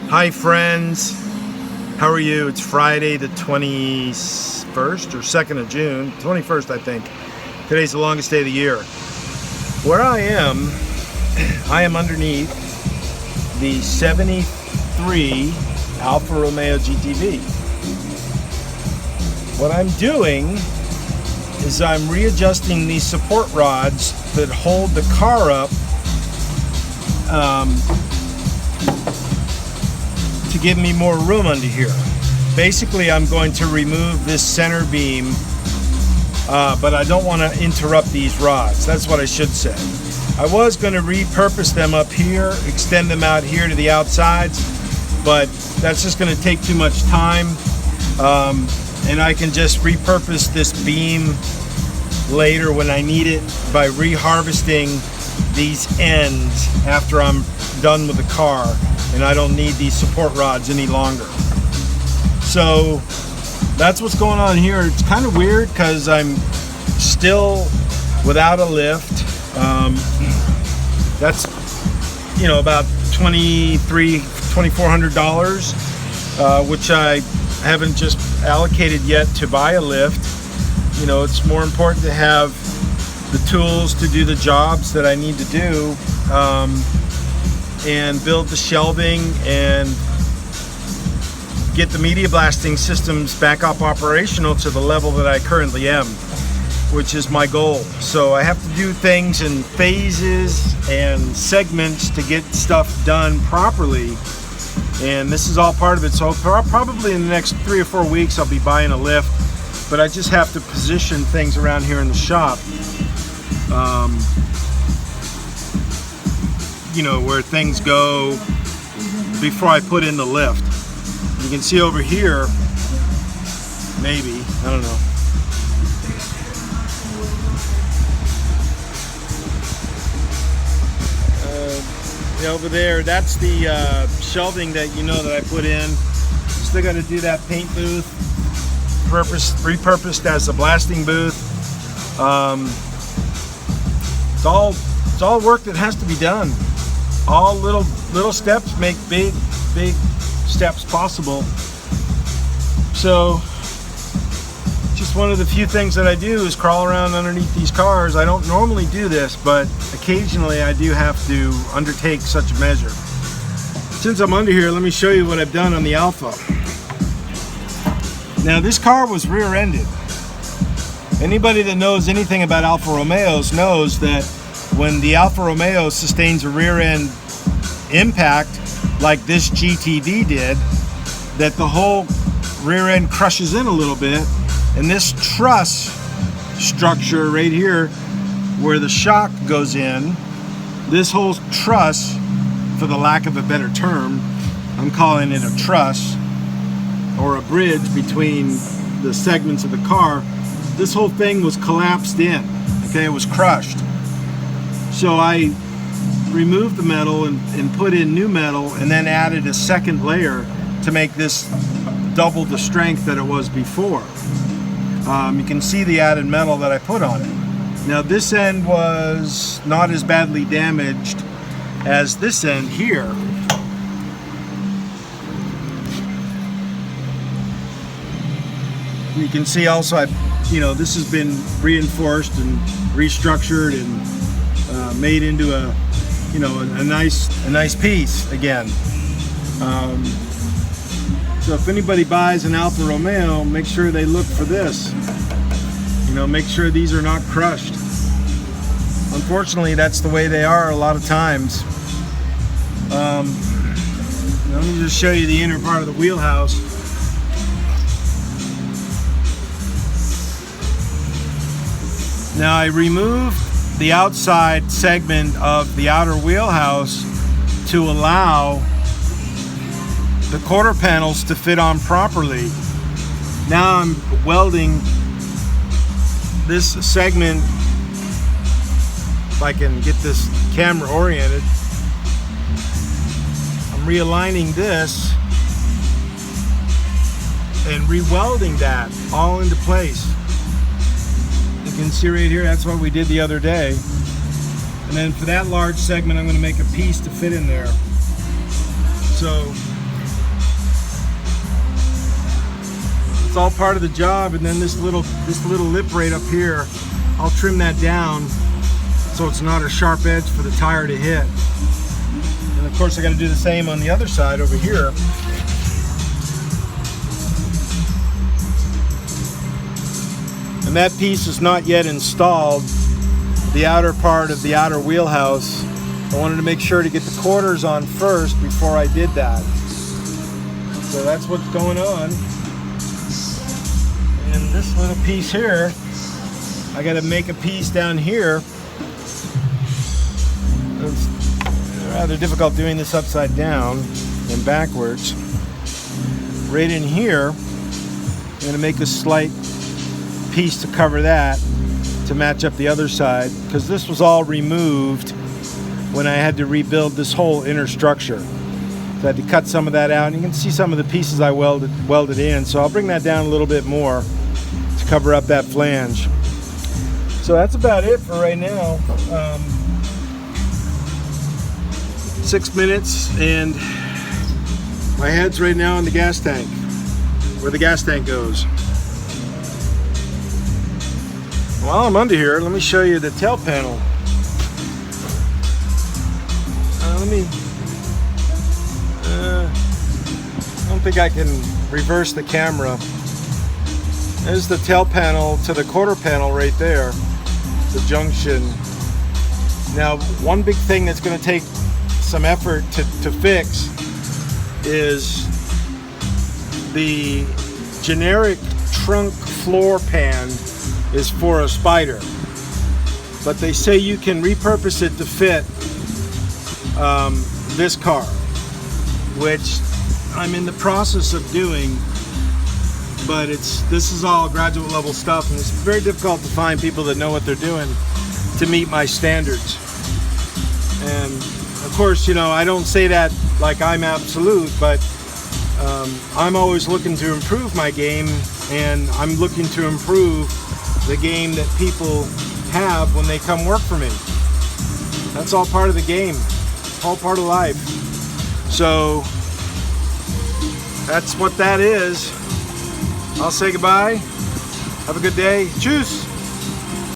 Hi friends, how are you? It's Friday the 21st or 2nd of June, 21st I think. Today's the longest day of the year. Where I am underneath the 73 Alfa Romeo GTV. What I'm doing is I'm readjusting these support rods that hold the car up to give me more room under here. Basically, I'm going to remove this center beam, but I don't want to interrupt these rods. That's what I should say. I was going to repurpose them up here, extend them out here to the outsides, but that's just going to take too much time. And I can just repurpose this beam later when I need it by reharvesting these ends after I'm done with the car and I don't need these support rods any longer. So that's what's going on here. It's kind of weird because I'm still without a lift. That's, you know, about $2,400, which I haven't just allocated yet to buy a lift. You know, it's more important to have the tools to do the jobs that I need to do, and build the shelving and get the media blasting systems back up operational to the level that I currently am, which is my goal. So I have to do things in phases and segments to get stuff done properly, and this is all part of it. So probably in the next 3 or 4 weeks I'll be buying a lift, but I just have to position things around here in the shop, you know, where things go before I put in the lift. You can see over here, maybe, I don't know. Over there, that's the shelving that you know that I put in. Still got to do that paint booth, repurposed as a blasting booth. It's all work that has to be done. All little steps make big steps possible. So just one of the few things that I do is crawl around underneath these cars. I don't normally do this, but occasionally I do have to undertake such a measure. Since I'm under here, let me show you what I've done on the Alfa. Now this car was rear-ended. Anybody that knows anything about Alfa Romeos knows that when the Alfa Romeo sustains a rear-end impact like this GTV did, that the whole rear end crushes in a little bit, and this truss structure right here where the shock goes in, this whole truss, for the lack of a better term, I'm calling it a truss or a bridge between the segments of the car, this whole thing was collapsed in. Okay, it was crushed. So I removed the metal and put in new metal, and then added a second layer to make this double the strength that it was before. You can see the added metal that I put on it. Now this end was not as badly damaged as this end here. You can see also, this has been reinforced and restructured and made into a nice piece again. So if anybody buys an Alfa Romeo, make sure they look for this. Make sure these are not crushed. Unfortunately, that's the way they are a lot of times. Let me just show you the inner part of the wheelhouse. Now I removed the outside segment of the outer wheelhouse to allow the quarter panels to fit on properly. Now I'm welding this segment, if I can get this camera oriented, I'm realigning this and re-welding that all into place. You can see right here, that's what we did the other day. And then for that large segment, I'm going to make a piece to fit in there. So It's all part of the job. And then this little lip right up here, I'll trim that down so it's not a sharp edge for the tire to hit. And of course I got to do the same on the other side over here. And that piece is not yet installed, the outer part of the outer wheelhouse. I wanted to make sure to get the quarters on first before I did that. So that's what's going on. And this little piece here, I got to make a piece down here. It's rather difficult doing this upside down and backwards. Right in here, I'm going to make a slight piece to cover that to match up the other side, because this was all removed when I had to rebuild this whole inner structure. So I had to cut some of that out, and you can see some of the pieces I welded in. So I'll bring that down a little bit more to cover up that flange. So that's about it for right now. 6 minutes, and my head's right now in the gas tank, where the gas tank goes. While I'm under here, let me show you the tail panel. I don't think I can reverse the camera. There's the tail panel to the quarter panel right there, the junction. Now, one big thing that's going to take some effort to fix is the generic trunk floor pan is for a Spider, but they say you can repurpose it to fit this car, which I'm in the process of doing, but this is all graduate level stuff, and it's very difficult to find people that know what they're doing to meet my standards. And of course, you know, I don't say that like I'm absolute, but I'm always looking to improve my game, and I'm looking to improve the game that people have when they come work for me. That's all part of the game, all part of life. So that's what that is. I'll say goodbye. Have a good day. Tschüss.